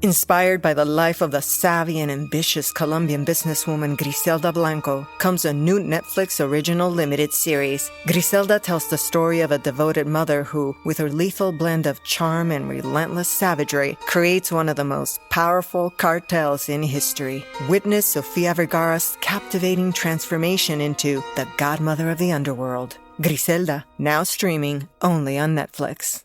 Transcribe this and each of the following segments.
Inspired by the life of the savvy and ambitious Colombian businesswoman Griselda Blanco comes a new Netflix original limited series. Griselda tells the story of a devoted mother who, with her lethal blend of charm and relentless savagery, creates one of the most powerful cartels in history. Witness Sofia Vergara's captivating transformation into the godmother of the underworld. Griselda, now streaming only on Netflix.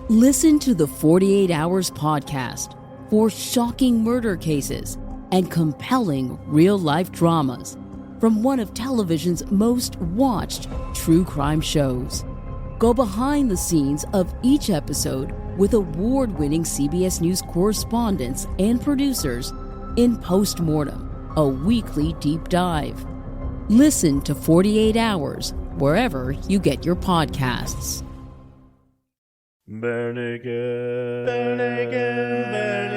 Listen to the 48 Hours podcast for shocking murder cases and compelling real-life dramas from one of television's most watched true crime shows. Go behind the scenes of each episode with award-winning CBS News correspondents and producers in Postmortem, a weekly deep dive. Listen to 48 Hours wherever you get your podcasts. Bare naked, bare naked, bare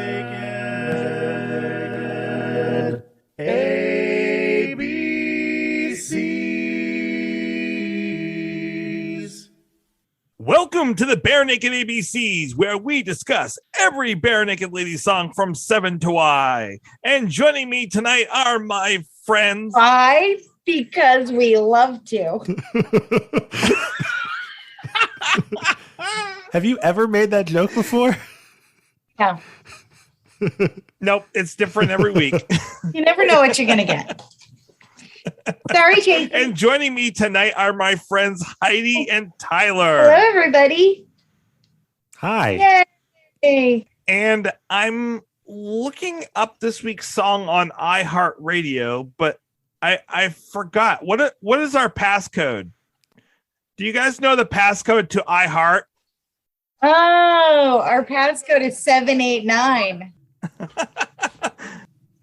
naked. ABCs. Welcome to the Bare Naked ABCs, where we discuss every Bare Naked Lady song from 7 to I. And joining me tonight are my friends. Why? Because we love to. Have you ever made that joke before? No. Nope, it's different every week. You never know what you're going to get. Sorry, Jason. And joining me tonight are my friends Heidi and Tyler. Hello, everybody. Hi. Yay. And I'm looking up this week's song on iHeartRadio, but I forgot. What is our passcode? Do you guys know the passcode to iHeart? Oh, our passcode is 789.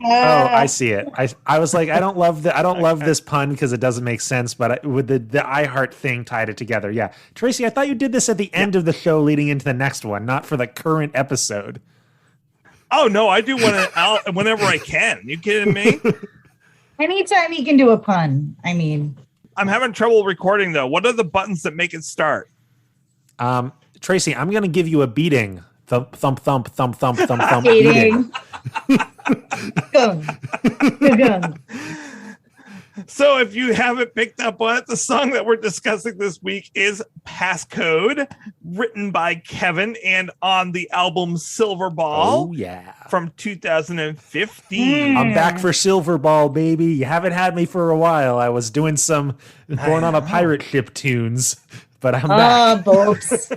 I see it. I was like, I don't love this pun because it doesn't make sense, but with the iHeart thing tied it together. Yeah. Tracy, I thought you did this at the end of the show leading into the next one, not for the current episode. Oh no, I do whenever I can. You kidding me? Anytime you can do a pun. I mean, I'm having trouble recording though. What are the buttons that make it start? Tracy, I'm going to give you a beating. Thump, thump, thump, thump, thump, thump, thump. beating. Gun. So if you haven't picked up on it, the song that we're discussing this week is Passcode, written by Kevin and on the album Silver Ball. Oh, yeah. From 2015. I'm back for Silver Ball, baby. You haven't had me for a while. I was doing some Born on a Pirate Ship tunes, but I'm back. Bopes.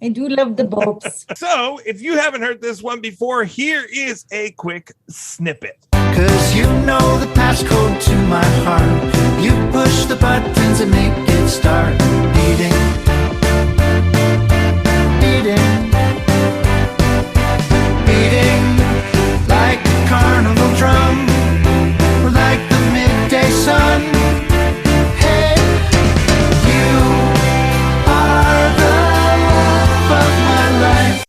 I do love the bopes. So if you haven't heard this one before, here is a quick snippet. Cause you know the passcode to my heart. You push the buttons and make it start beating. Beating. Beating. Like a carnival drum. Or like the midday sun. Hey, you are the love of my life.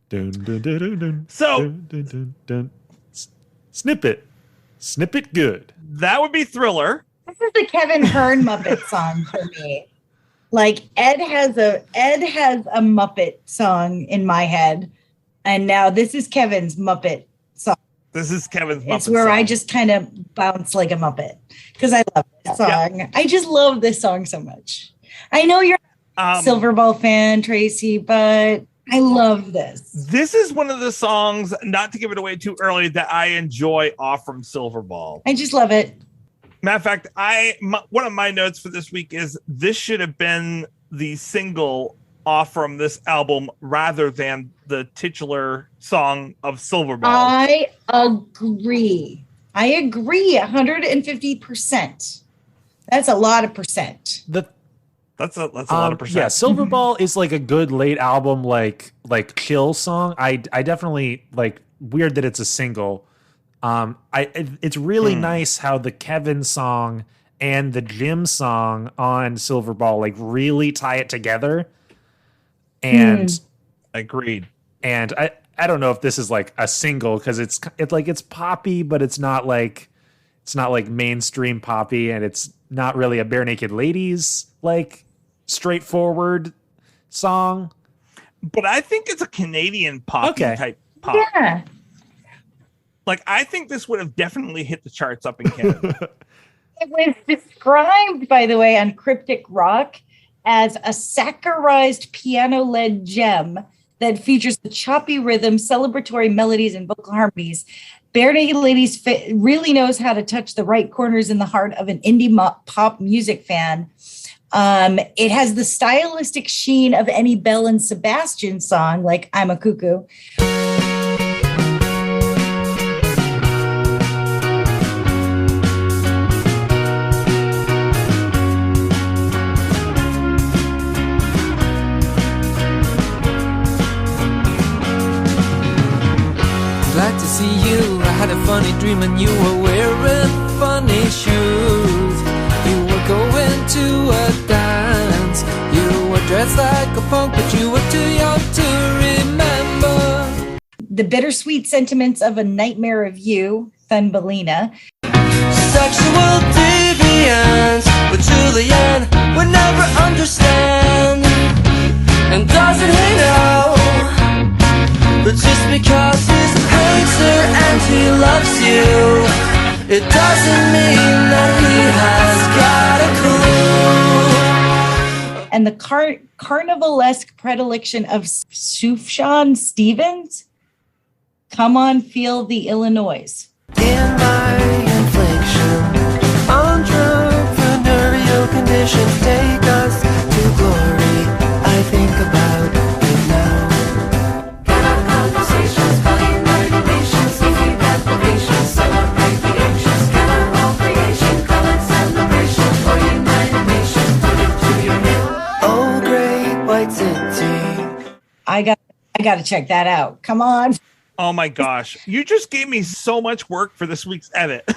Dun, dun, dun, dun, dun, So- dun, dun, dun, dun. Snippet. Snippet good. That would be Thriller. This is the Kevin Hearn Muppet song for me. Like Ed has a Muppet song in my head, and now this is Kevin's Muppet song. This is Kevin's Muppet It's where song. I just kind of bounce like a Muppet because I love this song. Yeah. I just love this song so much. I know you're a Silver Ball fan, Tracy, but I love this. This is one of the songs, not to give it away too early, that I enjoy off from Silver Ball. I just love it. Matter of fact, one of my notes for this week is this should have been the single off from this album rather than the titular song of Silver Ball. I agree 150%. That's a lot of percent. That's a lot of percent. Yeah, Silver Ball is like a good late album, like chill song. I definitely like. Weird that it's a single. It's really nice how the Kevin song and the Jim song on Silver Ball like really tie it together. And Agreed. And I don't know if this is like a single because it's poppy, but it's not like mainstream poppy, and it's not really a Bare Naked Ladies like straightforward song. but I think it's a Canadian pop type pop. Yeah. Like, I think this would have definitely hit the charts up in Canada. It was described, by the way, on Cryptic Rock as a saccharized piano-led gem that features the choppy rhythm, celebratory melodies, and vocal harmonies. Bare Naked Ladies really knows how to touch the right corners in the heart of an indie pop music fan. It has the stylistic sheen of any Belle and Sebastian song, like I'm a Cuckoo. Glad to see you. I had a funny dream and you were wearing funny shoes. You were going to a dance. You were dressed like a punk, but you were too young to remember. The bittersweet sentiments of a nightmare of you, Thumbelina. Sexual deviance, but Julian would never understand. And doesn't he know? But just because he hates her and he loves you, it doesn't mean that he has got a clue. And the carnivalesque predilection of Sufjan Stevens. Come on, feel the Illinois. In my infliction, entrepreneurial conditions take us to glory. I think about it now. Get our conversations, volume motivations, if you got the patience, celebrate the anxious, gather all creation, call it celebration for United Nations, put it to your head. Oh, great white city. I got to check that out. Come on. Oh my gosh. You just gave me so much work for this week's edit.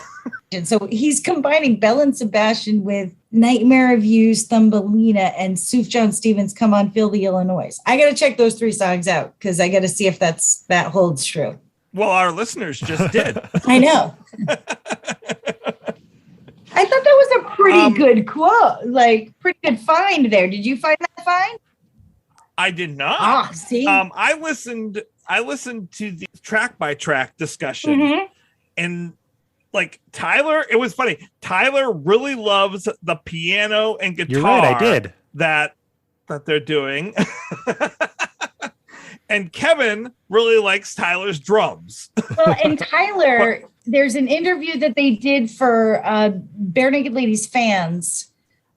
And so he's combining Belle and Sebastian with Nightmare of You's Thumbelina and Sufjan Stevens' Come On, Feel the Illinois. I got to check those 3 songs out because I got to see if that holds true. Well, our listeners just did. I know. I thought that was a pretty good quote, like pretty good find there. Did you find that find? I did not. Ah, see? I listened to the track by track discussion, and like Tyler, it was funny. Tyler really loves the piano and guitar. You're right, I did. That they're doing. And Kevin really likes Tyler's drums. Well, and Tyler, there's an interview that they did for Bare Naked Ladies fans.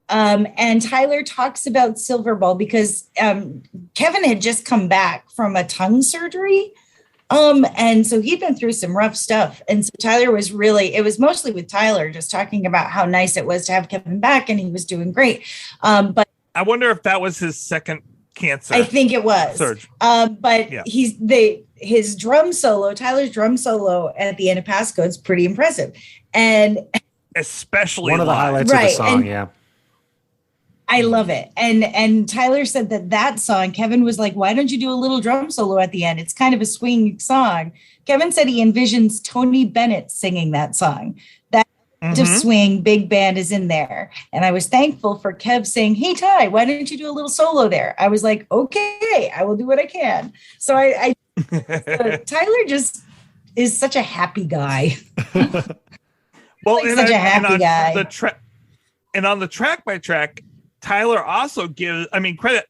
And Tyler talks about Silver Ball because Kevin had just come back from a tongue surgery. And so he'd been through some rough stuff. And so Tyler was it was mostly with Tyler just talking about how nice it was to have Kevin back and he was doing great. But I wonder if that was his second cancer. I think it was. Surge. But yeah. His drum solo, Tyler's drum solo at the end of Passcode is pretty impressive. And especially one of the highlights of the song, yeah. I love it. And Tyler said that song, Kevin was like, why don't you do a little drum solo at the end? It's kind of a swing song. Kevin said he envisions Tony Bennett singing that song. That swing big band is in there. And I was thankful for Kev saying, hey, Ty, why don't you do a little solo there? I was like, okay, I will do what I can. So Tyler just is such a happy guy. Well, like such a happy guy. And on the track by track, Tyler also gives, credit.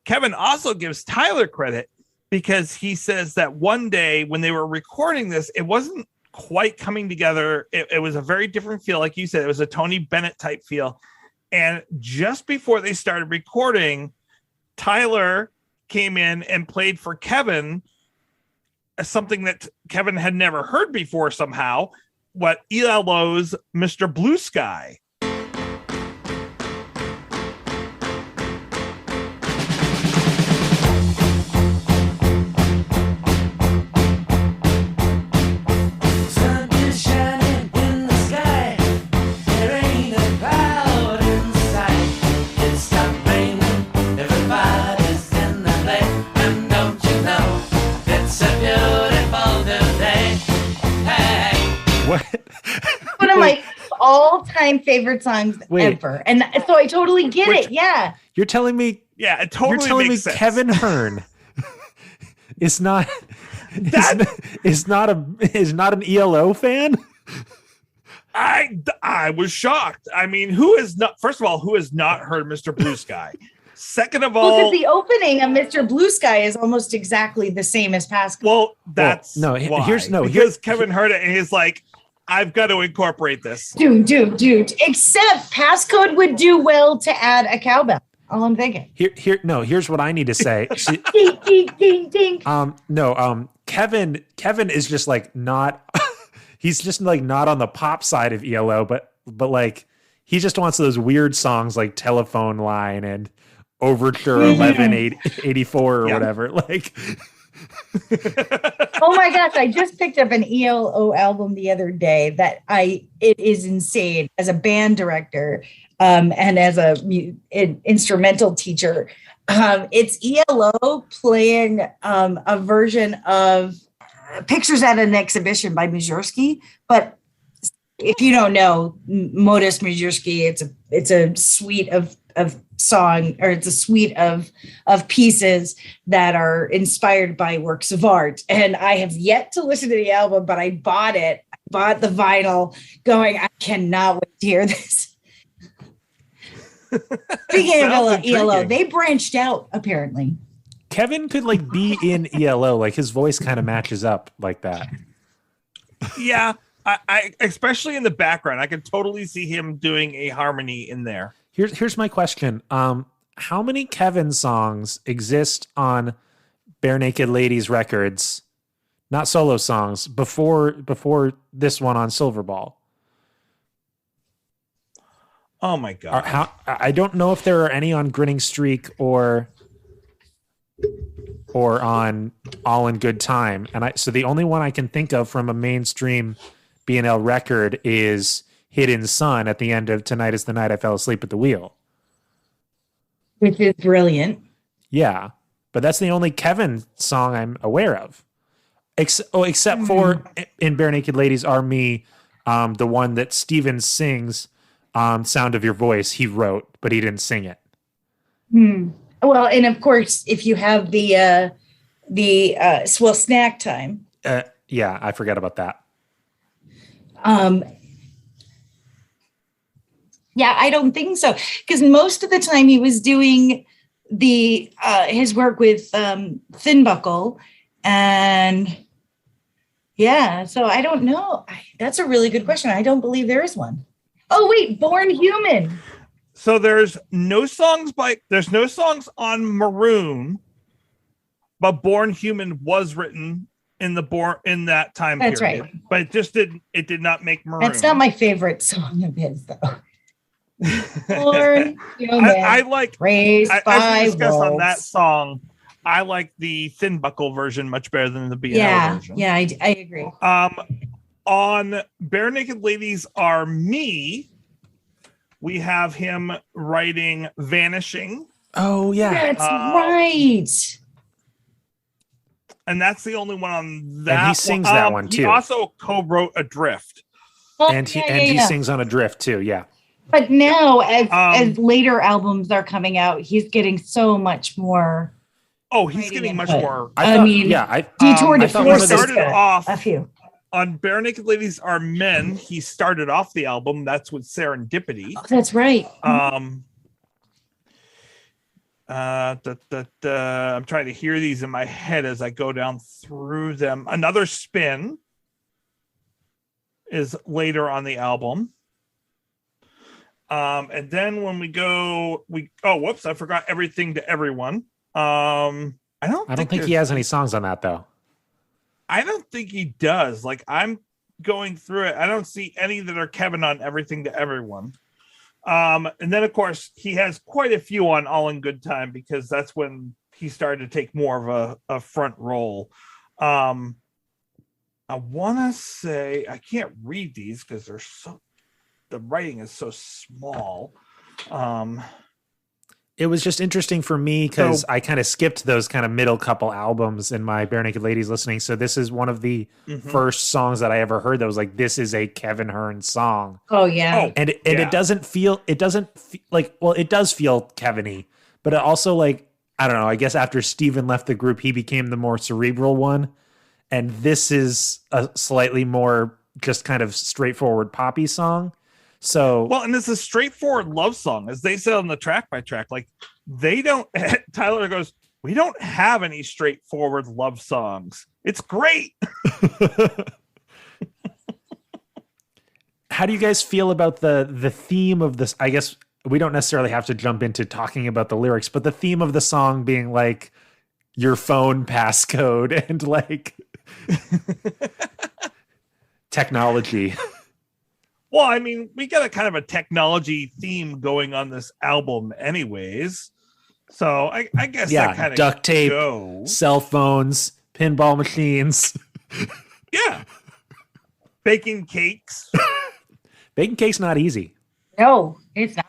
Kevin also gives Tyler credit because he says that one day when they were recording this, it wasn't quite coming together. It was a very different feel. Like you said, it was a Tony Bennett type feel. And just before they started recording, Tyler came in and played for Kevin something that Kevin had never heard before somehow, what ELO's Mr. Blue Sky. One of my all-time favorite songs ever. And so I totally get it. Yeah. You're telling me Yeah, it totally You're telling me makes sense. Kevin Hearn is not is not an ELO fan? I was shocked. I mean, who has not? First of all, who has not heard Mr. Blue Sky? Second of all, Because the opening of Mr. Blue Sky is almost exactly the same as Passcode. well, that's no. why. Here's Kevin heard it and he's like, I've got to incorporate this. Dude. Except Passcode would do well to add a cowbell. All I'm thinking. Here's what I need to say. Ding, ding, ding, ding. Kevin is just like not he's just like not on the pop side of ELO, but like he just wants those weird songs like Telephone Line and Overture 1184 or whatever. Like Oh my gosh, I just picked up an ELO album the other day that it is insane as a band director and as an instrumental teacher. It's ELO playing a version of Pictures at an Exhibition by Mussorgsky. But if you don't know Modest Mussorgsky, it's a suite of song, or it's a suite of pieces that are inspired by works of art. And I have yet to listen to the album, but I bought it. I bought the vinyl going, I cannot wait to hear this. Speaking of ELO, they branched out apparently. Kevin could like be in ELO, like his voice kind of matches up like that. Yeah, I especially in the background, I can totally see him doing a harmony in there. Here's my question. How many Kevin songs exist on Bare Naked Ladies records, not solo songs, before this one on Silverball? Oh my god! I don't know if there are any on Grinning Streak or on All in Good Time, and so the only one I can think of from a mainstream B&L record is Hidden Sun at the end of Tonight Is the Night I Fell Asleep at the Wheel, which is brilliant. Yeah, but that's the only Kevin song I'm aware of, except for in Bare Naked Ladies Are Me, the one that Steven sings. Sound of Your Voice, he wrote, but he didn't sing it. Well, and of course, if you have the Snack Time. Yeah, I forgot about that. Yeah, I don't think so, because most of the time he was doing his work with Thin Buckle, and yeah, so I don't know. That's a really good question. I don't believe there is one. Oh wait, Born Human. So there's no songs on Maroon, but Born Human was written in that time period. That's right. But it did not make Maroon. That's not my favorite song of his though. Born Human. I like Raised as by we discussed on Wolves. that song. I like the Thin Buckle version much better than the B&L version. Yeah, I agree. On Bare Naked Ladies Are Me, we have him writing Vanishing. Oh, yeah. That's right. And that's the only one on that. And he sings that one, too. He also co-wrote Adrift. And he sings on Adrift, too, yeah. But now, as later albums are coming out, he's getting so much more. Oh, he's getting much more. Detour to Force started off a few. On Bare Naked Ladies Are Men. He started off the album. That's with Serendipity. Oh, that's right. I'm trying to hear these in my head as I go down through them. Another Spin is later on the album. And then when I forgot Everything to Everyone. I don't think he has any songs on that though. I don't think he does. Like, I'm going through it. I don't see any that are Kevin on Everything to Everyone. And then of course he has quite a few on All in Good Time, because that's when he started to take more of a front role. I want to say, I can't read these because the writing is so small. It was just interesting for me because I kind of skipped those kind of middle couple albums in my Bare Naked Ladies listening. So this is one of the first songs that I ever heard that was like, this is a Kevin Hearn song. Oh yeah. And it doesn't feel like, well, it does feel Kevin-y, but it also like, I don't know, I guess after Steven left the group, he became the more cerebral one. And this is a slightly more just kind of straightforward poppy song. So, well, and it's a straightforward love song, as they said on the track by track. Like they don't, Tyler goes, we don't have any straightforward love songs. It's great. How do you guys feel about the theme of this? I guess we don't necessarily have to jump into talking about the lyrics, but the theme of the song being like your phone passcode and like technology. Well, I mean, we got a kind of a technology theme going on this album anyways. So I guess that kind of duct tape, cell phones, pinball machines. Yeah. Baking cakes. Baking cake's not easy. No, it's not.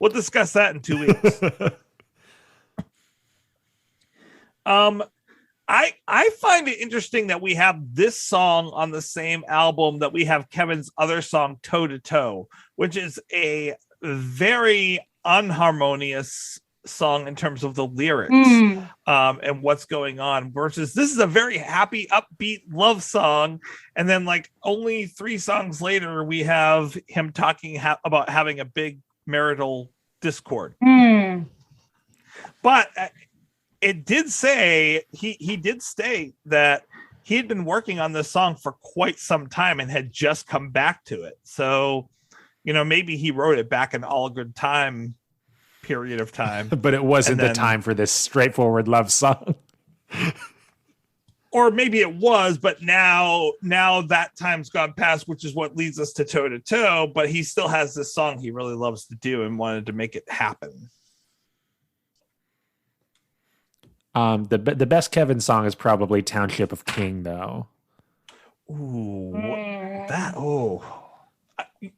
We'll discuss that in 2 weeks. I find it interesting that we have this song on the same album that we have Kevin's other song, Toe to Toe, which is a very unharmonious song in terms of the lyrics and what's going on, versus this is a very happy, upbeat love song. And then like only 3 songs later, we have him talking about having a big marital discord. But it did say he did state that he had been working on this song for quite some time and had just come back to it. So, you know, maybe he wrote it back in all good time period of time. But it wasn't the time for this straightforward love song. Or maybe it was, but now that time's gone past, which is what leads us to Toe to Toe. But he still has this song he really loves to do and wanted to make it happen. The best Kevin song is probably Township of King, though. Ooh,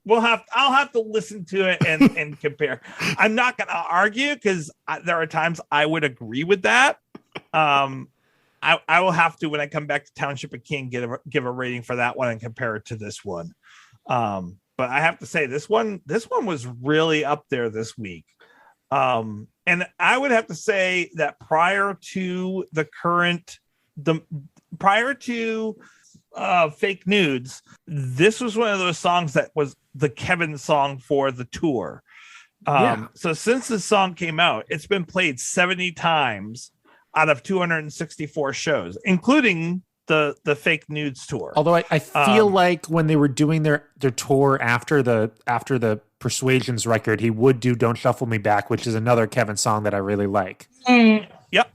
I'll have to listen to it and compare. I'm not going to argue because there are times I would agree with that. I will have to, when I come back to Township of King, give a rating for that one and compare it to this one. But I have to say this one was really up there this week. And I would have to say that prior to Fake Nudes, this was one of those songs that was the Kevin song for the tour. So since this song came out, it's been played 70 times out of 264 shows, including the Fake Nudes tour. Although I feel like when they were doing their tour after the Persuasions record, he would do Don't Shuffle Me Back, which is another Kevin song that I really like. Yep.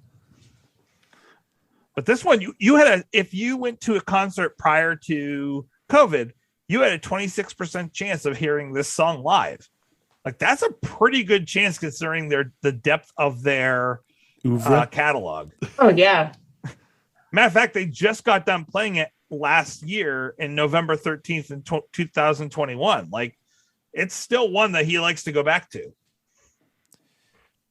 But this one, you had if you went to a concert prior to COVID, you had a 26% chance of hearing this song live. Like that's a pretty good chance considering the depth of their catalog. Oh yeah. Matter of fact, they just got done playing it last year in November 13th in 2021. Like it's still one that he likes to go back to.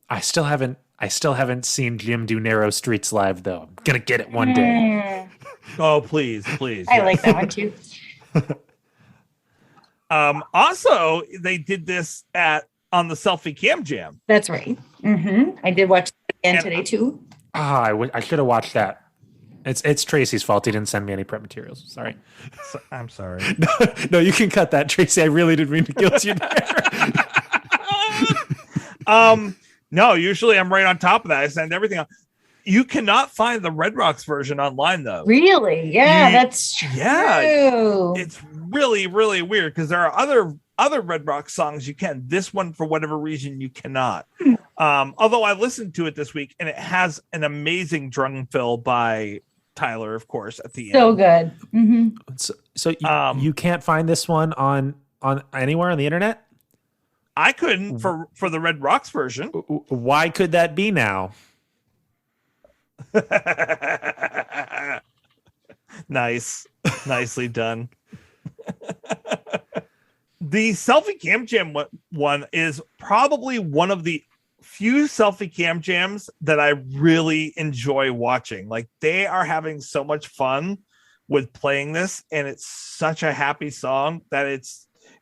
I still haven't seen Jim do Narrow Streets live though. I'm gonna get it one day. Oh, please. I like that one too. Also, they did this on the SelfieCamJam. That's right. I did watch it again today too. I should have watched that. It's Tracy's fault. He didn't send me any prep materials. Sorry. I'm sorry. No, you can cut that, Tracy. I really didn't mean to guilt you there. No, usually I'm right on top of that. I send everything on. You cannot find the Red Rocks version online, though. Really? Yeah, that's true. Yeah, it's really, really weird because there are other Red Rocks songs you can. This one, for whatever reason, you cannot. Although I listened to it this week, and it has an amazing drum fill by Tyler, of course, at the end. So good. So you can't find this one on anywhere on the internet? I couldn't for the Red Rocks version. Why could that be now? Nicely done. The SelfieCamJam one is probably one of the few SelfieCamJams that I really enjoy watching. Like they are having so much fun with playing this, and it's such a happy song that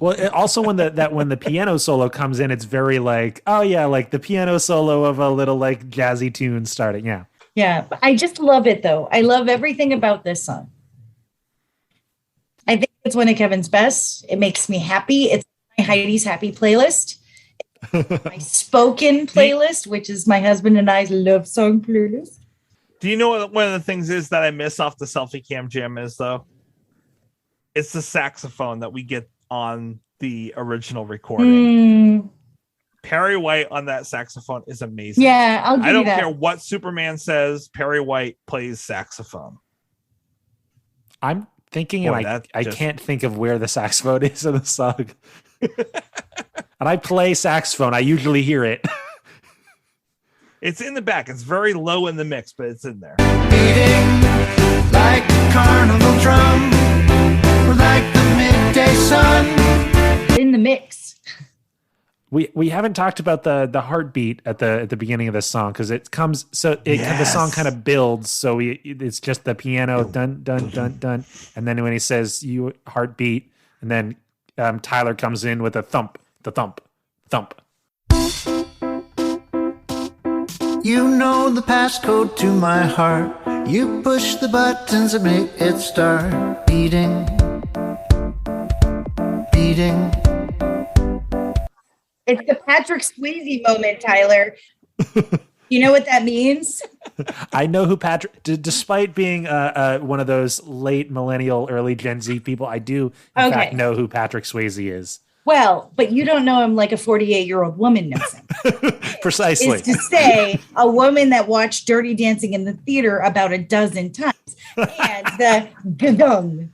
Well, also when the piano solo comes in, it's very like, oh yeah, like the piano solo of a little like jazzy tune starting. Yeah. Yeah, but I just love it though. I love everything about this song. I think it's one of Kevin's best. It makes me happy. It's my Heidi's Happy playlist. It's my spoken playlist, which is my husband and I's love song playlist. Do you know what one of the things is that I miss off the SelfieCamJam is though? It's the saxophone that we get on the original recording. Perry White on that saxophone is amazing. Yeah, I'll give I don't you that. care what Superman says. Perry White plays saxophone. I'm thinking, Boy, and I that just- can't think of where the saxophone is in the song. And I play saxophone. I usually hear it. It's in the back. It's very low in the mix, but it's in there. Beating like a carnival drum, or like the midday sun. In the mix. We haven't talked about the heartbeat at the beginning of the song because it comes the song kind of builds, so it's just the piano dun dun dun dun, and then when he says you heartbeat, and then Tyler comes in with a thump, the thump. You know the passcode to my heart. You push the buttons and make it start beating, beating. It's the Patrick Swayze moment, Tyler. You know what that means? I know who Patrick. Despite being one of those late millennial, early Gen Z people, I do in fact know who Patrick Swayze is. Well, but you don't know him like a 48-year-old woman knows him. Precisely. Is to say a woman that watched Dirty Dancing in the theater about a dozen times. And the gagung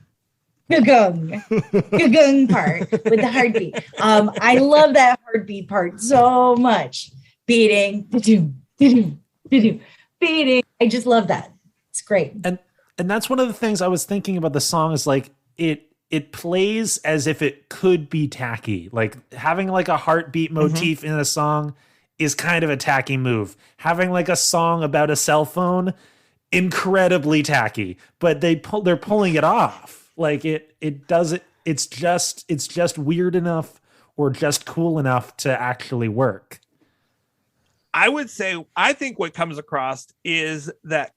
part with the heartbeat. I love that heartbeat part so much. Beating, beating. I just love that. It's great. And that's one of the things I was thinking about the song is like it plays as if it could be tacky. Like having like a heartbeat motif in a song is kind of a tacky move. Having like a song about a cell phone, incredibly tacky, but they're pulling it off. Like it does it. It's just weird enough or just cool enough to actually work. I would say, I think what comes across is that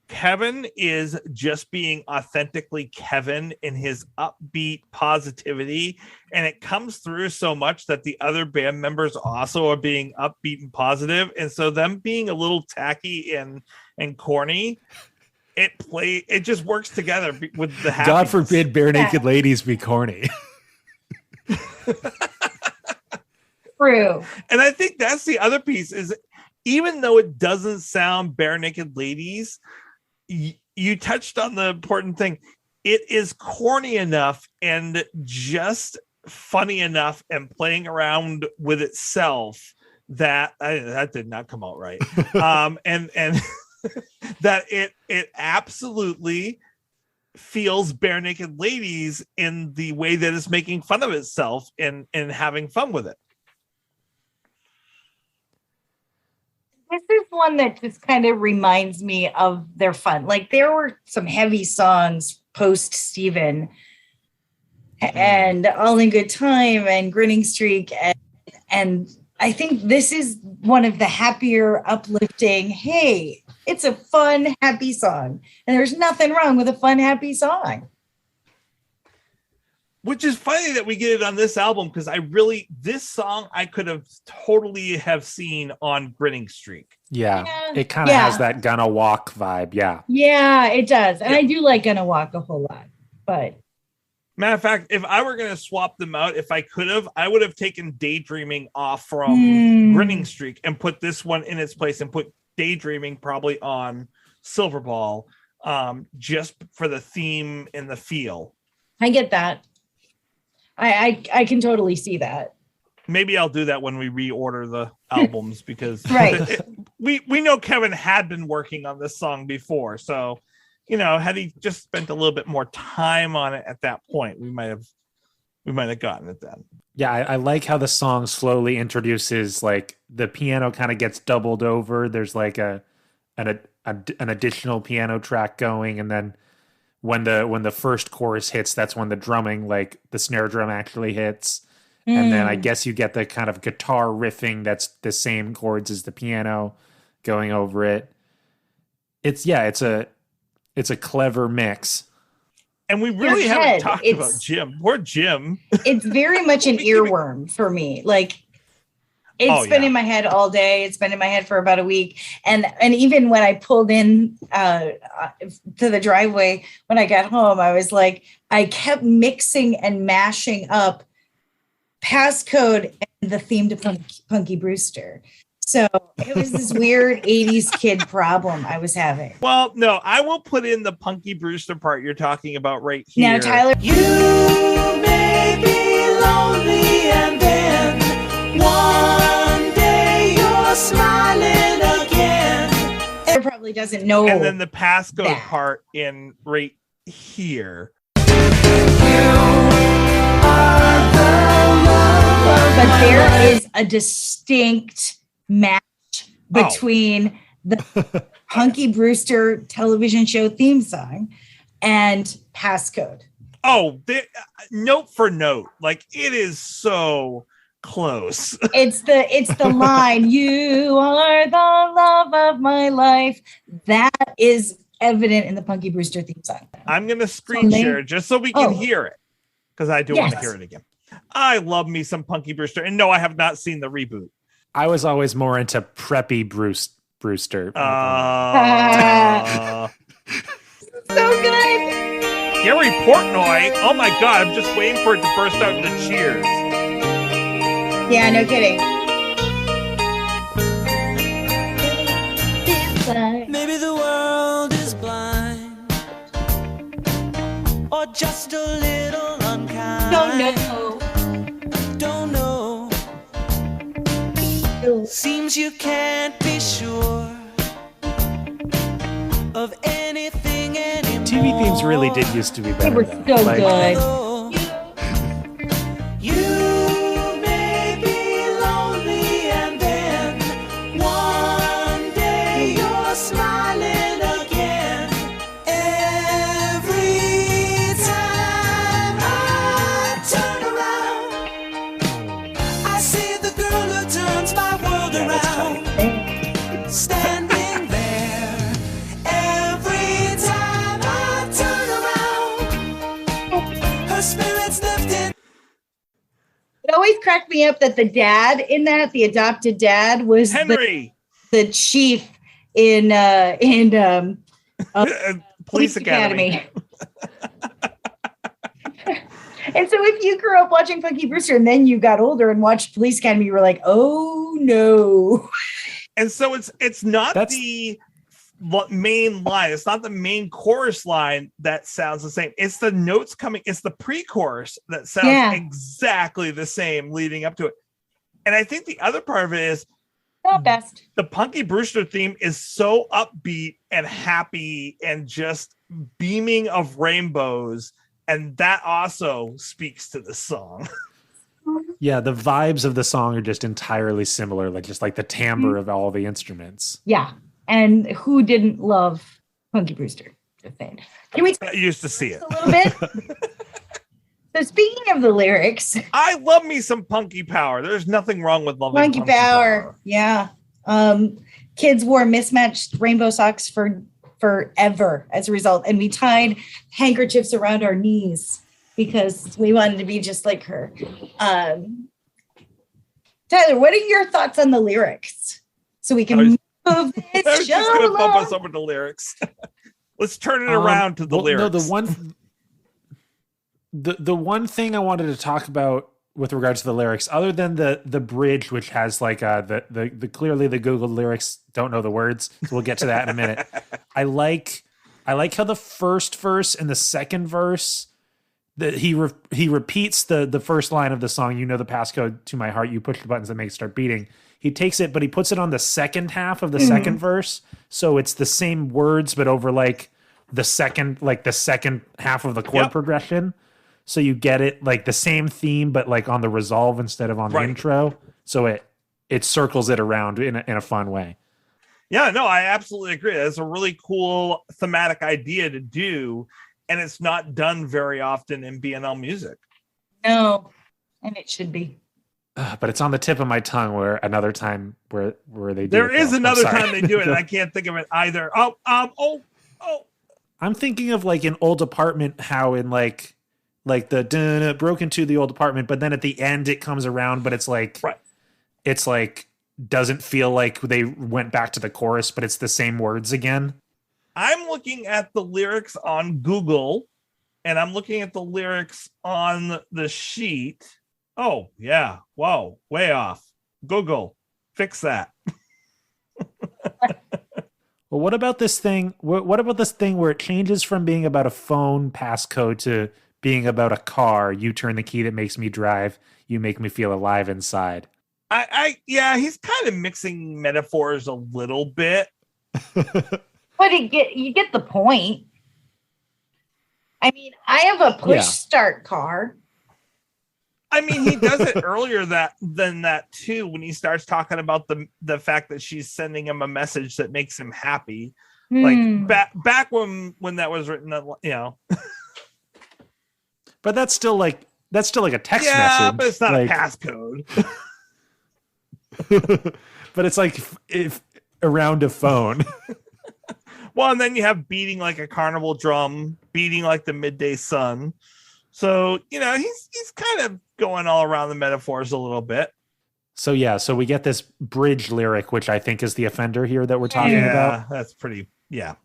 Kevin is just being authentically Kevin in his upbeat positivity. And it comes through so much that the other band members also are being upbeat and positive. And so them being a little tacky and corny, it just works together with the happiness. God forbid bare naked ladies be corny. True. And I think that's the other piece is even though it doesn't sound bare naked ladies, you touched on the important thing. It is corny enough and just funny enough and playing around with itself that did not come out right. And that it absolutely feels bare naked ladies in the way that it's making fun of itself and having fun with it. This is one that just kind of reminds me of their fun. Like there were some heavy songs post Steven and All in Good Time and Grinning Streak. And I think this is one of the happier, uplifting, hey, it's a fun, happy song. And there's nothing wrong with a fun, happy song. Which is funny that we get it on this album because this song I could have totally have seen on Grinning Streak. Yeah. It kind of has that Gonna Walk vibe. Yeah. Yeah, it does. And I do like Gonna Walk a whole lot. But matter of fact, if I were going to swap them out, if I could have, I would have taken Daydreaming off from Grinning Streak and put this one in its place and put Daydreaming probably on Silver Ball, just for the theme and the feel. I get that. I can totally see that. Maybe I'll do that when we reorder the albums because right. we know Kevin had been working on this song before. So, had he just spent a little bit more time on it at that point, we might have gotten it then. Yeah, I like how the song slowly introduces like the piano kind of gets doubled over. There's like an additional piano track going, and then when the first chorus hits, that's when the drumming, like the snare drum actually hits. And then I guess you get the kind of guitar riffing that's the same chords as the piano going over it. It's a clever mix. And we really haven't talked about Jim. Poor Jim. It's very much an earworm for me. Like, it's been in my head all day. It's been in my head for about a week. And even when I pulled in to the driveway, when I got home, I was like, I kept mixing and mashing up Passcode and the theme to Punky Brewster. So it was this weird 80s kid problem I was having. Well, no, I will put in the Punky Brewster part you're talking about right here. Now, Tyler, You may be lonely and then one day you're smiling again. probably doesn't know. And then the passcode part in right here. But there is a distinct match between the Punky Brewster television show theme song and Passcode. Oh, note for note, like it is so close. It's the line, "You are the love of my life." That is evident in the Punky Brewster theme song. I'm gonna screen share just so we can hear it, because I do want to hear it again. I love me some Punky Brewster, and no, I have not seen the reboot. I was always more into preppy Brewster. So good. Gary Portnoy. Oh my God, I'm just waiting for it to burst out into cheers. Yeah, no kidding. Maybe the world is blind, or just a little unkind. Don't know. Don't know. Seems you can't be sure of anything anymore. TV themes really did used to be better. They were though. so Like, good. You may be lonely and then one day you're smiling again. Every time I turn around, I see the girl who turns my world around. Standing there. Every time I turn around, her spirit's lifted. It always cracked me up that the dad in that, the adopted dad, was Henry, the chief in Police Academy. And so if you grew up watching Punky Brewster and then you got older and watched Police Academy, you were like, oh no. And so it's not the main line. It's not the main chorus line that sounds the same. It's the notes coming. It's the pre-chorus that sounds exactly the same leading up to it. And I think the other part of it is not best. The Punky Brewster theme is so upbeat and happy and just beaming of rainbows. And that also speaks to the song. Yeah, the vibes of the song are just entirely similar, like just like the timbre of all the instruments. Yeah. And who didn't love Punky Brewster? Just saying. Can we talk I used to see it a little bit? So speaking of the lyrics, I love me some Punky Power. There's nothing wrong with loving Punky Power. Yeah. Kids wore mismatched rainbow socks forever as a result. And we tied handkerchiefs around our knees because we wanted to be just like her. Tyler, what are your thoughts on the lyrics? So we can move I this was just show going to bump along. us over the lyrics. Let's turn it around to the lyrics. No, the one thing I wanted to talk about with regards to the lyrics, other than the bridge, which has like the clearly the Google lyrics don't know the words, so we'll get to that in a minute. I like how the first verse and the second verse that he repeats the first line of the song. You know the passcode to my heart. You push the buttons that make it start beating. He takes it, but he puts it on the second half of the second verse, so it's the same words, but over like the second half of the chord progression. So you get it like the same theme, but like on the resolve instead of on the intro. So it circles it around in a fun way. Yeah, no, I absolutely agree. That's a really cool thematic idea to do. and it's not done very often in BNL music. No, and it should be. But it's on the tip of my tongue where another time where they do There it, is though. I'm another sorry. time they do it, and I can't think of it either. Oh. I'm thinking of like an old apartment, how in like the broke into the old apartment, but then at the end it comes around, but it's like Right. It's like doesn't feel like they went back to the chorus, but it's the same words again. I'm looking at the lyrics on Google, and I'm looking at the lyrics on the sheet. Oh, yeah. Whoa, way off. Google, fix that. Well, what about this thing? What about this thing where it changes from being about a phone passcode to being about a car? You turn the key that makes me drive. You make me feel alive inside. Yeah, he's kind of mixing metaphors a little bit. But you get the point. I mean, I have a push start car. I mean, he does it earlier than that too, when he starts talking about the fact that she's sending him a message that makes him happy. Like back when that was written, you know. But that's still like a text message. Yeah, but it's not like, a passcode. But it's like if around a phone. Well, and then you have beating like a carnival drum, beating like the midday sun. So, you know, he's kind of going all around the metaphors a little bit. So we get this bridge lyric, which I think is the offender here that we're talking about. That's pretty, yeah.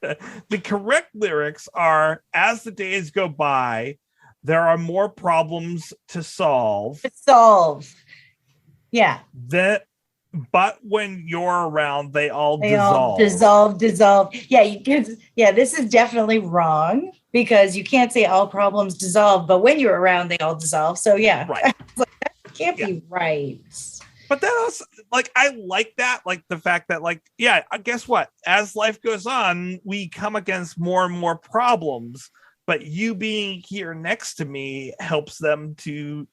The correct lyrics are, as the days go by, there are more problems to solve. Yeah. But when you're around, they all dissolve. Yeah, this is definitely wrong because you can't say all problems dissolve, but when you're around, they all dissolve. So yeah, right. That can't be right. But that also, like, I like that, like the fact that, like, yeah, guess what? As life goes on, we come against more and more problems. But you being here next to me helps them to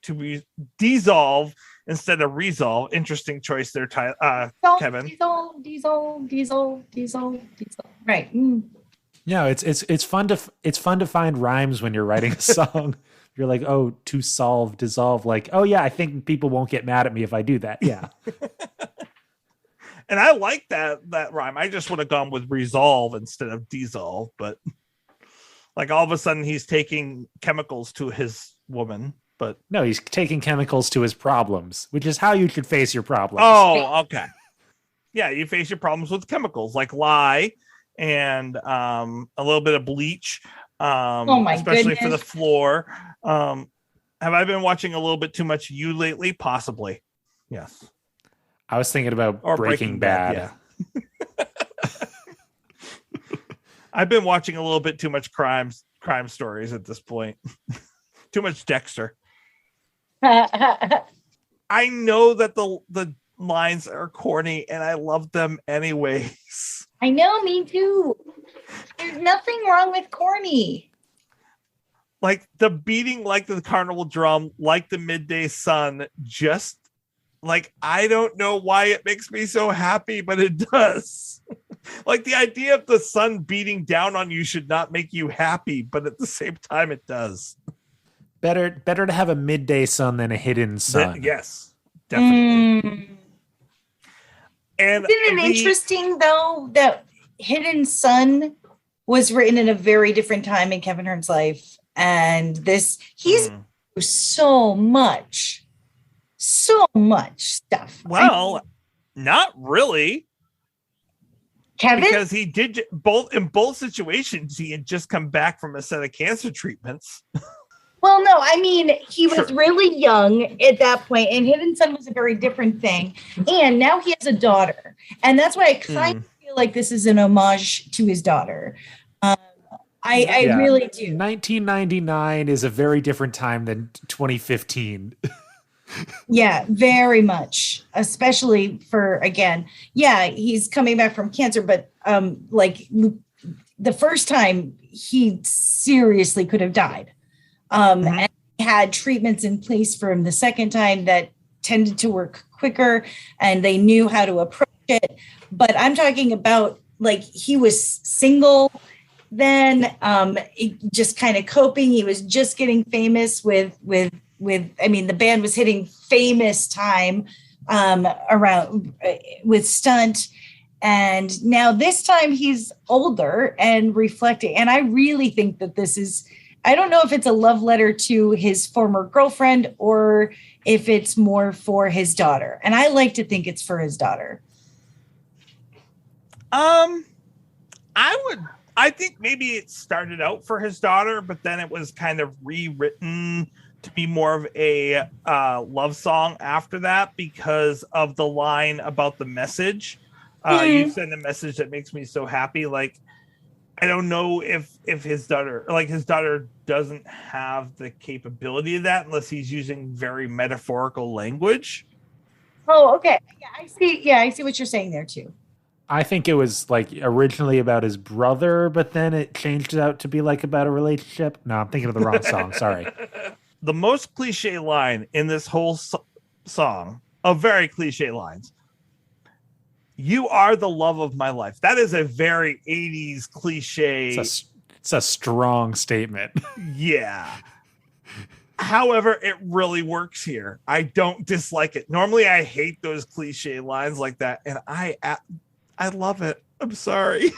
dissolve instead of resolve. Interesting choice there, Kevin. Diesel. Right. Yeah, it's fun to find rhymes when you're writing a song. You're like, oh, to solve, dissolve. Like, oh yeah, I think people won't get mad at me if I do that. Yeah. And I like that rhyme. I just would have gone with resolve instead of dissolve, but. Like all of a sudden he's taking chemicals to his woman, but no, he's taking chemicals to his problems, which is how you should face your problems. Oh, okay. Yeah, you face your problems with chemicals like lye and a little bit of bleach, especially for the floor. Have I been watching a little bit too much You lately? Possibly. Yes. I was thinking about Breaking Bad. Yeah. I've been watching a little bit too much crime stories at this point. Too much Dexter. I know that the lines are corny and I love them anyways. I know, me too. There's nothing wrong with corny. Like the beating like the carnival drum, like the midday sun, just like, I don't know why it makes me so happy, but it does. Like the idea of the sun beating down on you should not make you happy, but at the same time it does. Better to have a midday sun than a hidden sun. Yes, definitely. And isn't it interesting though that Hidden Sun was written in a very different time in Kevin Hearn's life, and he's so much stuff. Well, not really. Kevin? Because he did in both situations, he had just come back from a set of cancer treatments. Well, no, I mean, he was really young at that point, and Hidden Sun was a very different thing. And now he has a daughter. And that's why I kind of feel like this is an homage to his daughter. I really do. 1999 is a very different time than 2015. Yeah, very much, especially for, again, he's coming back from cancer, but like the first time he seriously could have died. And had treatments in place for him the second time that tended to work quicker and they knew how to approach it. But I'm talking about like he was single then, just kind of coping. He was just getting famous with, I mean, the band was hitting famous time around with Stunt. And now this time he's older and reflecting. And I really think that this is, I don't know if it's a love letter to his former girlfriend or if it's more for his daughter. And I like to think it's for his daughter. I think maybe it started out for his daughter, but then it was kind of rewritten to be more of a love song after that because of the line about the message. You send a message that makes me so happy. Like, I don't know if his daughter doesn't have the capability of that unless he's using very metaphorical language. Oh, okay. Yeah, I see. Yeah, I see what you're saying there too. I think it was like originally about his brother, but then it changed it out to be like about a relationship. No, I'm thinking of the wrong song. Sorry. The most cliche line in this whole song, of very cliche lines, "You are the love of my life." That is a very 80s cliche. It's a strong statement. Yeah. However, it really works here. I don't dislike it. Normally, I hate those cliche lines like that, and I love it. I'm sorry.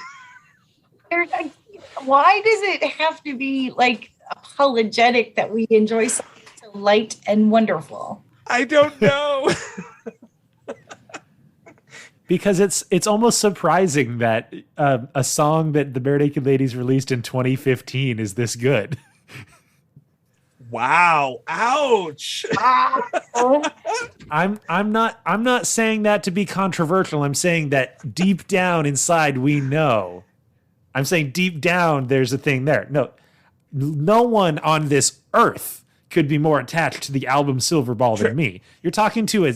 Why does it have to be like apologetic that we enjoy something so light and wonderful? I don't know. Because it's almost surprising that a song that the Bare Naked Ladies released in 2015 is this good. Wow. Ouch. I'm not saying that to be controversial. I'm saying that deep down inside we know. I'm saying deep down there's a thing there. No one on this earth could be more attached to the album Silver Ball than me. You're talking to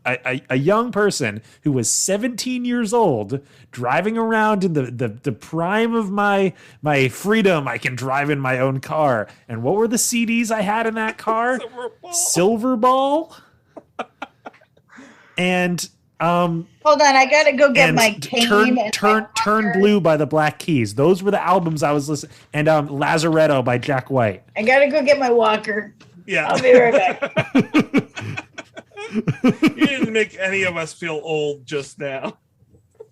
a young person who was 17 years old, driving around in the prime of my freedom. I can drive in my own car. And what were the CDs I had in that car? Silver Ball. And hold on, I gotta go get my cane. Turn Blue by the Black Keys. Those were the albums I was listening. And Lazaretto by Jack White. I gotta go get my walker. Yeah, I'll be right back. You didn't make any of us feel old just now.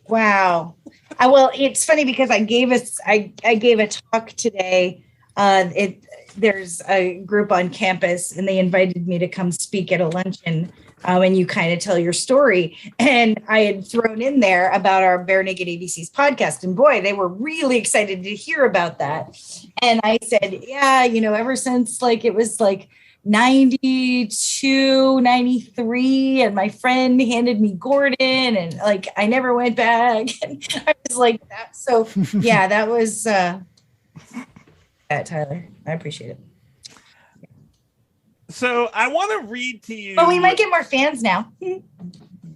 Wow. Well, it's funny because I gave a talk today. There's a group on campus and they invited me to come speak at a luncheon. And you kind of tell your story. And I had thrown in there about our Bare Naked ABCs podcast. And boy, they were really excited to hear about that. And I said, yeah, ever since it was 92, 93, and my friend handed me Gordon, and I never went back. And I was like that. So yeah, that was that, Tyler. I appreciate it. So I want to read to you. But we might get more fans now.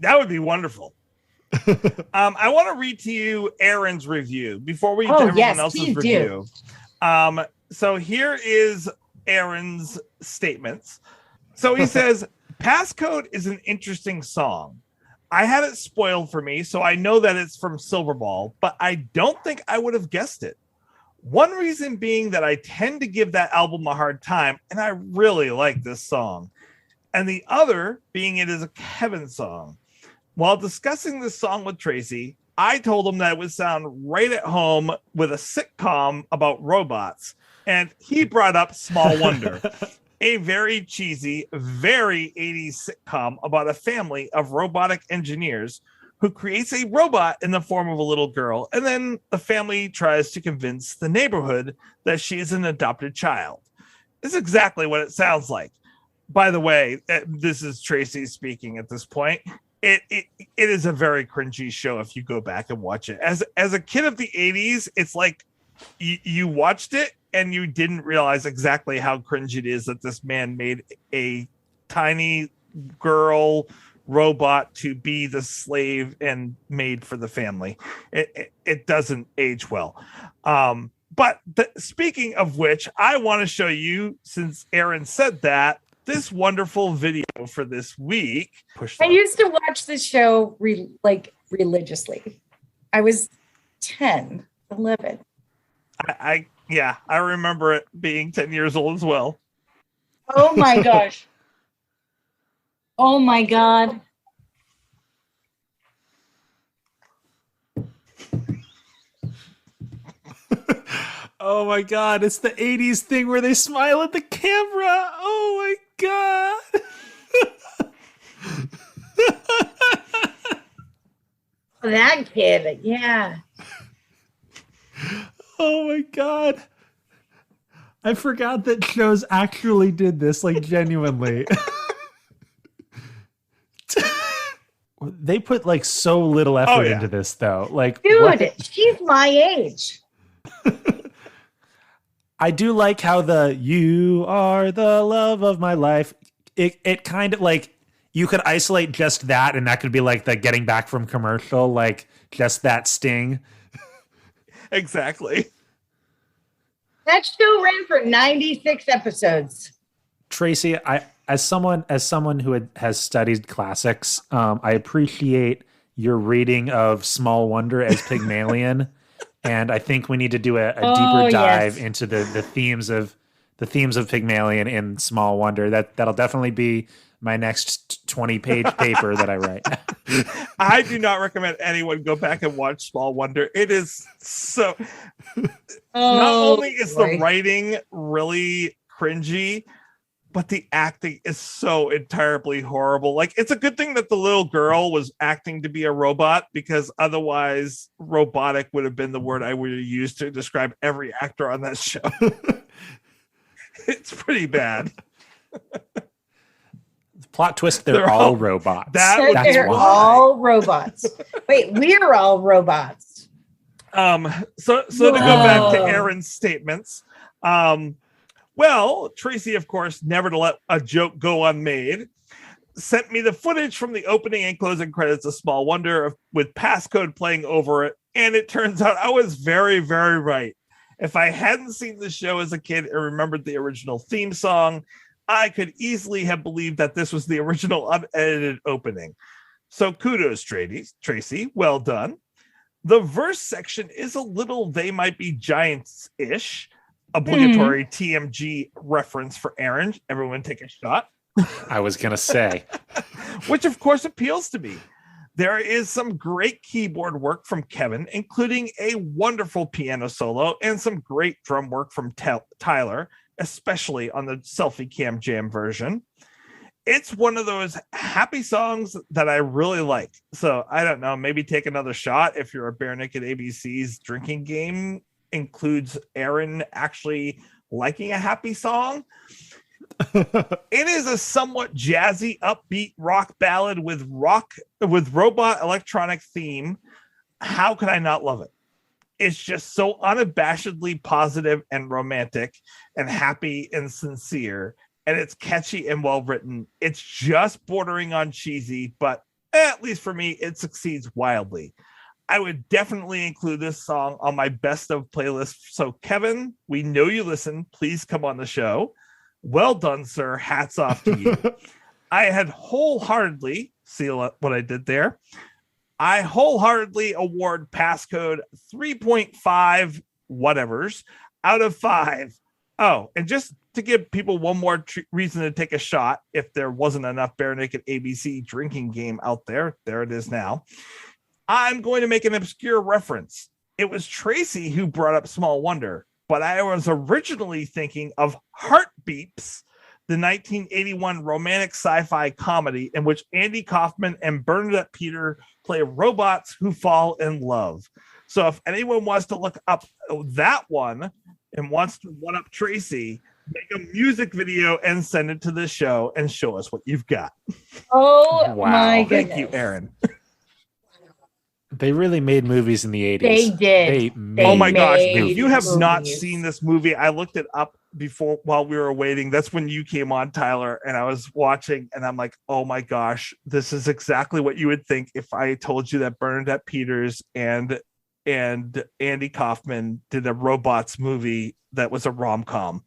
That would be wonderful. I want to read to you Aaron's review before we get to everyone else's review. So here is Aaron's statements. So he says, Passcode is an interesting song. I had it spoiled for me, so I know that it's from Silverball, but I don't think I would have guessed it. One reason being that I tend to give that album a hard time, and I really like this song. And the other being it is a Kevin song. While discussing this song with Tracy, I told him that it would sound right at home with a sitcom about robots. And he brought up Small Wonder, a very cheesy, very 80s sitcom about a family of robotic engineers who creates a robot in the form of a little girl. And then the family tries to convince the neighborhood that she is an adopted child. This is exactly what it sounds like. By the way, this is Tracy speaking at this point. It is a very cringy show if you go back and watch it. As a kid of the 80s, it's like you watched it and you didn't realize exactly how cringe it is that this man made a tiny girl robot to be the slave and made for the family. It doesn't age well. But speaking of which, I want to show you, since Aaron said that, this wonderful video for this week. I used to watch this show religiously. I was 10, 11. I remember it being 10 years old as well. Oh my gosh. Oh my God. Oh my God, it's the 80s thing where they smile at the camera. Oh my God. That kid, yeah. Oh my God. I forgot that shows actually did this, like genuinely. They put like so little effort into this though. Like, dude, she's my age. I do like how the "you are the love of my life." It kind of like you could isolate just that, and that could be like the getting back from commercial, like just that sting. Exactly. That show ran for 96 episodes. Tracy, as someone who has studied classics, I appreciate your reading of Small Wonder as Pygmalion, and I think we need to do a deeper dive into the themes of Pygmalion in Small Wonder. That'll definitely be my next 20-page paper that I write. I do not recommend anyone go back and watch Small Wonder. It is so. Not only is the writing really cringy, but the acting is so entirely horrible. Like, it's a good thing that the little girl was acting to be a robot, because otherwise robotic would have been the word I would have used to describe every actor on that show. It's pretty bad. Plot twist, they're all robots. They're all robots. Wait, we're all robots. So to go back to Aaron's statements, well, Tracy, of course, never to let a joke go unmade, sent me the footage from the opening and closing credits of Small Wonder with Passcode playing over it, and it turns out I was very, very right. If I hadn't seen the show as a kid and remembered the original theme song, I could easily have believed that this was the original unedited opening. So kudos, Tracy. Well done. The verse section is a little They Might Be Giants-ish. Obligatory TMG reference for Aaron. Everyone take a shot. I was going to say. Which, of course, appeals to me. There is some great keyboard work from Kevin, including a wonderful piano solo and some great drum work from Tyler, especially on the SelfieCamJam version. It's one of those happy songs that I really like. So I don't know, maybe take another shot if you're a Bare Naked ABC's drinking game includes Aaron actually liking a happy song. It is a somewhat jazzy, upbeat rock ballad with robot electronic theme. How could I not love it? It's just so unabashedly positive and romantic and happy and sincere. And it's catchy and well written. It's just bordering on cheesy, but at least for me, it succeeds wildly. I would definitely include this song on my best of playlist. So Kevin, we know you listen. Please come on the show. Well done, sir. Hats off to you. I had wholeheartedly, see what I did there? I wholeheartedly award Passcode 3.5 whatevers out of 5. Oh, and just to give people one more reason to take a shot, if there wasn't enough Bare Naked ABC drinking game out there, there it is now. I'm going to make an obscure reference. It was Tracy who brought up Small Wonder, but I was originally thinking of Heartbeeps, the 1981 romantic sci-fi comedy in which Andy Kaufman and Bernadette Peter play robots who fall in love. So if anyone wants to look up that one and wants to one up Tracy, make a music video and send it to the show and show us what you've got. Oh, wow. My goodness. Thank you, Aaron. They really made movies in the 80s. They did. Oh my gosh. If you have not seen this movie, I looked it up before while we were waiting. That's when you came on, Tyler, and I was watching and I'm like, oh my gosh, this is exactly what you would think if I told you that Bernadette Peters and Andy Kaufman did a robots movie that was a rom-com.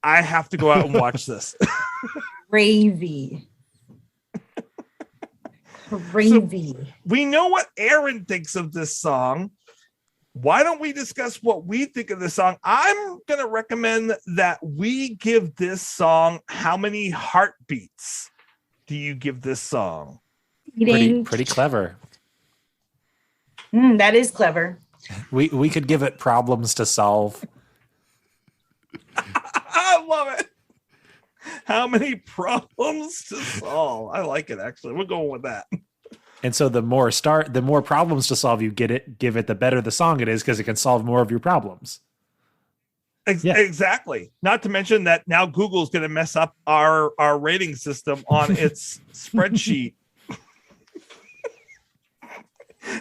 I have to go out and watch this. Crazy. Crazy. So we know what Aaron thinks of this song. why don't we discuss what we think of this song? I'm going to recommend that we give this song, how many heartbeats do you give this song? Pretty clever. That is clever. We could give it problems to solve. I love it. How many problems to solve? I like it, actually. We're going with that. And so the more problems to solve you give it, the better the song it is, because it can solve more of your problems. Exactly. Not to mention that now Google's going to mess up our rating system on its spreadsheet.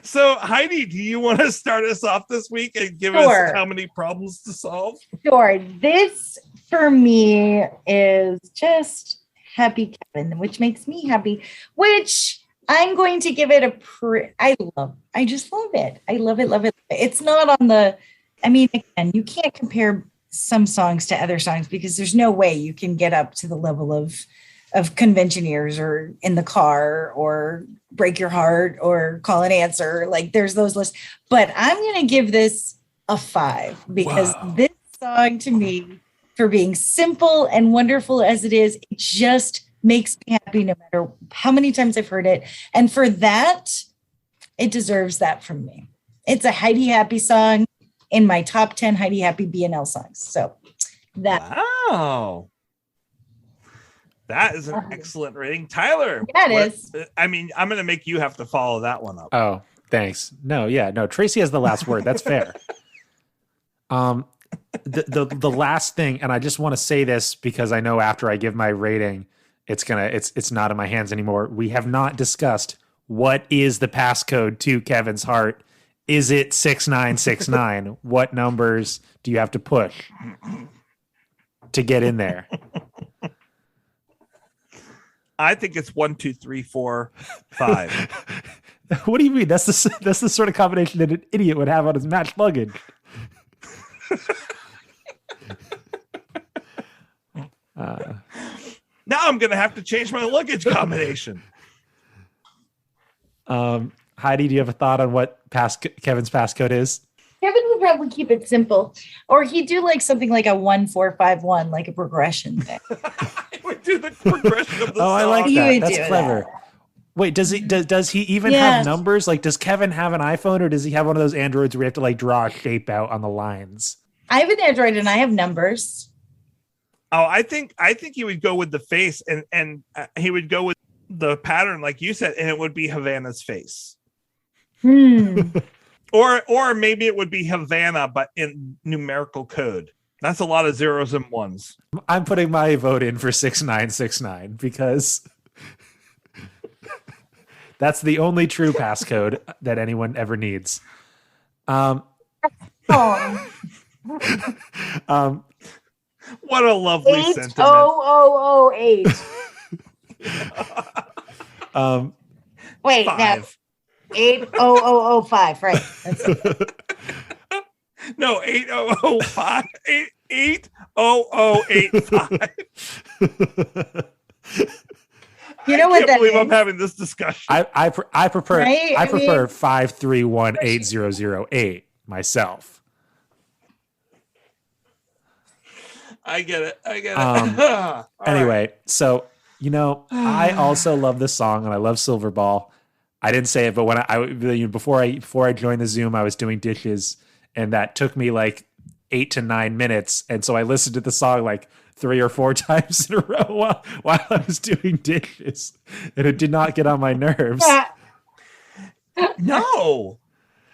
So, Heidi, do you want to start us off this week and give us how many problems to solve? Sure. This, for me, is just Happy Kevin, which makes me happy, which I'm going to give it I just love it. I love it, love it. It's not on the, I mean, again, you can't compare some songs to other songs because there's no way you can get up to the level of Conventioneers or In the Car or Break Your Heart or Call and Answer. Like there's those lists, but I'm going to give this a 5 because this song, to me, for being simple and wonderful as it is, it just makes me happy no matter how many times I've heard it. And for that, it deserves that from me. It's a Heidi Happy song in my top 10 Heidi Happy BNL songs. So that. Wow. That is an excellent rating. Tyler. Yeah, it is. I mean, I'm going to make you have to follow that one up. Oh, thanks. No, Tracy has the last word. That's fair. The last thing, and I just want to say this because I know after I give my rating, it's not in my hands anymore. We have not discussed what is the passcode to Kevin's heart. Is it 6969? What numbers do you have to push to get in there? I think it's 1, 2, 3, 4, 5. What do you mean? That's the sort of combination that an idiot would have on his match luggage. Now I'm going to have to change my luggage combination. Heidi, do you have a thought on what Kevin's passcode is? Kevin would probably keep it simple, or he'd do like something like a 1-4-5-1, like a progression thing. We do the progression of the song. I like that. That's clever. That. Wait, does he even have numbers? Like, does Kevin have an iPhone, or does he have one of those Androids where you have to like draw a shape out on the lines? I have an Android and I have numbers. Oh, I think he would go with the face, and he would go with the pattern, like you said, and it would be Havana's face. Or maybe it would be Havana, but in numerical code. That's a lot of zeros and ones. I'm putting my vote in for 6969 because that's the only true passcode that anyone ever needs. What a lovely sentiment. 8008. Wait, 5. now 80005, right? No, 8005. 80085. You know what that I can't believe is? I'm having this discussion. I prefer Right? I prefer 5318008 myself. I get it. Anyway, so I also love this song and I love Silverball. I didn't say it, but when before I joined the Zoom, I was doing dishes, and that took me like 8 to 9 minutes, and so I listened to the song like 3 or 4 times in a row while I was doing dishes, and it did not get on my nerves. No.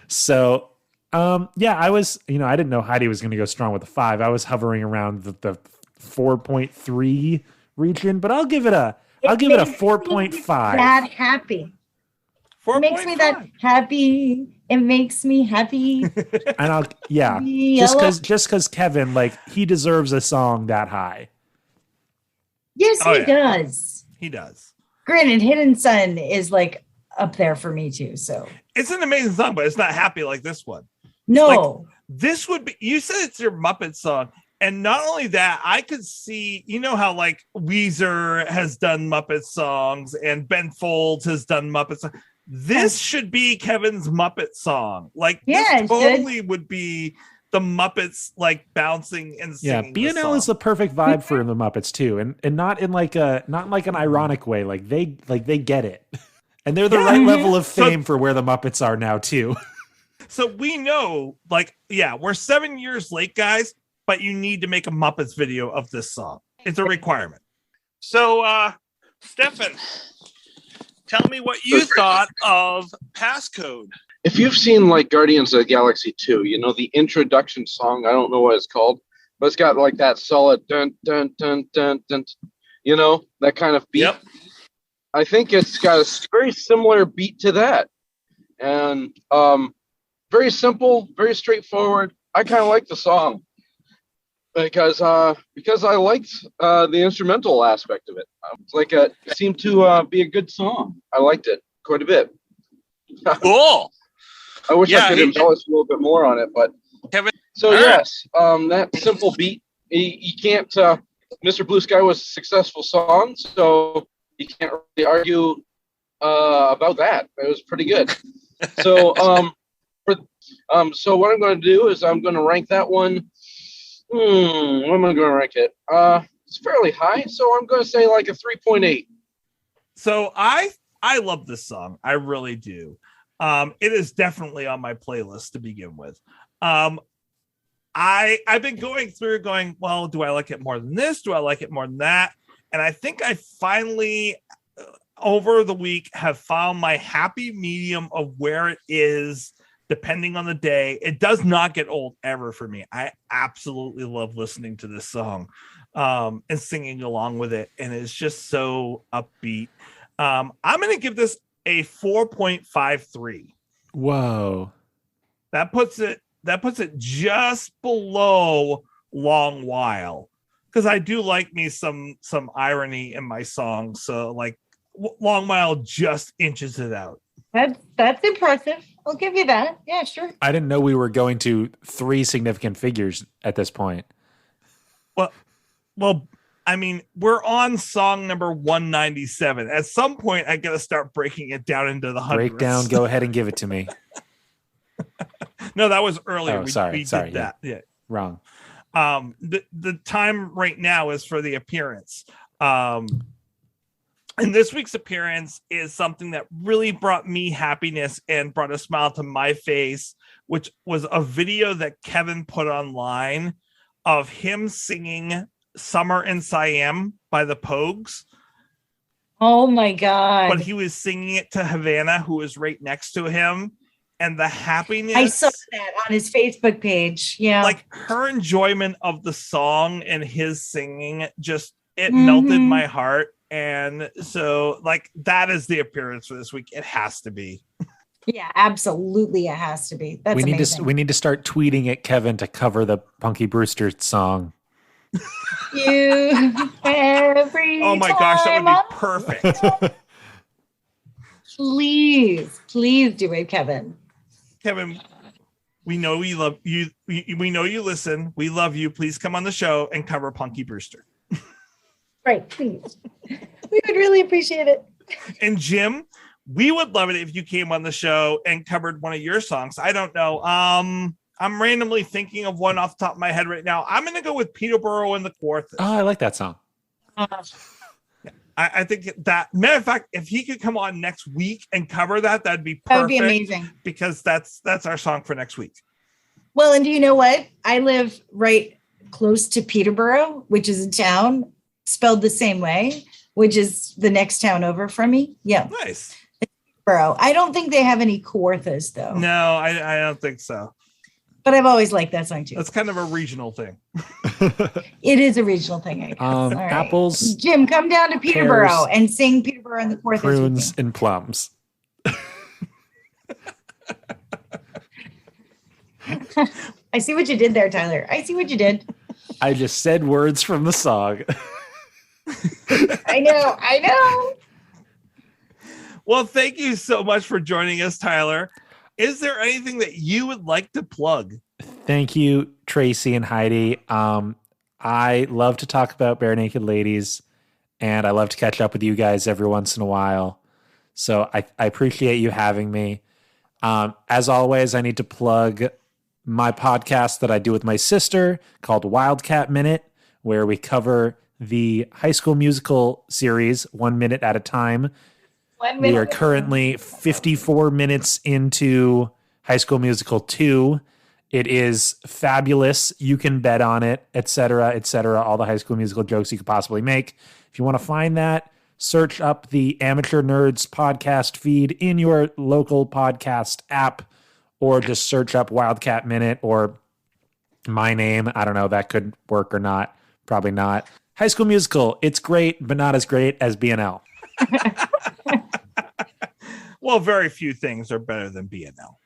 So, I was, I didn't know Heidi was going to go strong with a 5. I was hovering around the 4.3 region, but I'll give it a 4.5. That happy. It makes me that happy. It makes me happy. And just because Kevin, like, he deserves a song that high. Yes, he does. He does. Granted, Hidden Sun is like up there for me too. So it's an amazing song, but it's not happy like this one. No, like, this would be. You said it's your Muppet song. And not only that, I could see, how like Weezer has done Muppet songs and Ben Folds has done Muppet songs. This should be Kevin's Muppet song. Like, Yeah, this it totally would be the Muppets like bouncing and Yeah, singing. B&L is the perfect vibe for the Muppets too, and not in like an ironic way. Like they get it, and they're the right level of fame for where the Muppets are now too. So we know, like, yeah, we're 7 years late, guys, but you need to make a Muppets video of this song. It's a requirement. So, Stefan, tell me what you thought of Passcode. If you've seen like Guardians of the Galaxy 2, you know, the introduction song, I don't know what it's called, but it's got like that solid dun dun dun dun dun, you know, that kind of beat. Yep. I think it's got a very similar beat to that. And very simple, very straightforward. I kind of like the song because I liked the instrumental aspect of it. It seemed to be a good song. I liked it quite a bit. Cool. I wish I could embellish a little bit more on it, but Kevin. So yes, that simple beat. You can't. Mr. Blue Sky was a successful song, so you can't really argue about that. It was pretty good. So so what I'm going to do is I'm going to rank that one. What am I going to rank it? It's fairly high, so I'm going to say like a 3.8. So I love this song. I really do. It is definitely on my playlist to begin with. I've been going through well, do I like it more than this? Do I like it more than that? And I think I finally, over the week, have found my happy medium of where it is, depending on the day. It does not get old ever for me. I absolutely love listening to this song and singing along with it. And it's just so upbeat. I'm going to give this a 4.53. Whoa. That puts it just below Long While, because I do like me some irony in my song. So like Long While just inches it out. That's impressive. I'll give you that. Yeah, sure. I didn't know we were going to 3 significant figures at this point. Well, I mean, we're on song number 197. At some point, I got to start breaking it down into the hundreds. Breakdown, go ahead and give it to me. No, that was earlier. Oh, sorry. We did that. Yeah. Wrong. The time right now is for the appearance. And this week's appearance is something that really brought me happiness and brought a smile to my face, which was a video that Kevin put online of him singing Summer in Siam by the Pogues. Oh my God. But he was singing it to Havana, who was right next to him. And the happiness. I saw that on his Facebook page. Yeah. Like her enjoyment of the song and his singing, just it melted my heart. And so like that is the appearance for this week. It has to be. Yeah, absolutely. It has to be. That's amazing. We need to start tweeting at Kevin to cover the Punky Brewster song. You every Oh my gosh, that would be perfect. Please do it, Kevin. Kevin, we know we love you. We know you listen. We love you. Please come on the show and cover Punky Brewster. Right, please. We would really appreciate it. And Jim, we would love it if you came on the show and covered one of your songs. I don't know. I'm randomly thinking of one off the top of my head right now. I'm going to go with Peterborough and the Quartet. Oh, I like that song. I think that, matter of fact, if he could come on next week and cover that, that'd be perfect. That would be amazing. Because that's our song for next week. Well, and do you know what? I live right close to Peterborough, which is a town spelled the same way, which is the next town over from me. Yeah. Nice. Peterborough. I don't think they have any Kawarthas, though. No, I don't think so. But I've always liked that song, too. That's kind of a regional thing. It is a regional thing, I guess. All right. Apples. Jim, come down to Peterborough and sing Peterborough and the Kawarthas. Prunes and plums. I see what you did there, Tyler. I see what you did. I just said words from the song. I know. Well, thank you so much for joining us, Tyler. Is there anything that you would like to plug? Thank you, Tracy and Heidi. I love to talk about Bare Naked Ladies, and I love to catch up with you guys every once in a while. So I appreciate you having me. As always, I need to plug my podcast that I do with my sister called Wildcat Minute, where we cover the High School Musical series 1 minute at a time. We are currently 54 minutes into High School Musical 2. It is fabulous. You can bet on it, etc., all the High School Musical jokes you could possibly make. If you want to find that, search up the Amateur Nerds podcast feed in your local podcast app, or just search up Wildcat Minute or my name. I don't know, that could work or not. Probably not. High School Musical, it's great, but not as great as BNL. Well, very few things are better than BNL.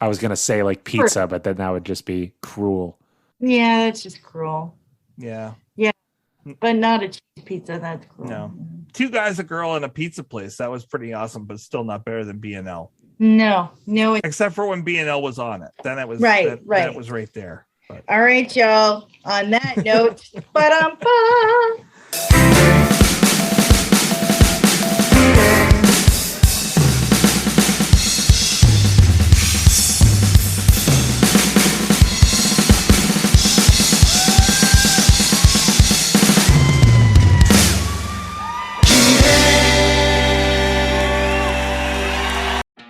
I was going to say like pizza, but then that would just be cruel. Yeah, that's just cruel. Yeah. Yeah, but not a cheese pizza. That's cruel. No. 2 guys, a girl, and a pizza place. That was pretty awesome, but still not better than BNL. No. Except for when BNL was on it. Then it was right. That was right there. But. All right, y'all. On that note, ba-dum-ba.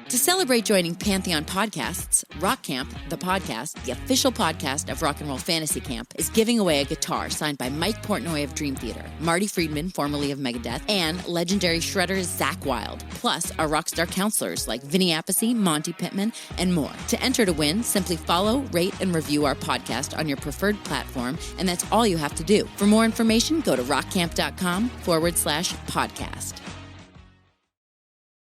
To celebrate joining Pantheon Podcasts, Rock Camp, the podcast, the official podcast of Rock and Roll Fantasy Camp, is giving away a guitar signed by Mike Portnoy of Dream Theater, Marty Friedman, formerly of Megadeth, and legendary shredder Zakk Wylde, plus our rockstar counselors like Vinny Appice, Monty Pittman, and more. To enter to win, simply follow, rate, and review our podcast on your preferred platform, and that's all you have to do. For more information, go to rockcamp.com/podcast.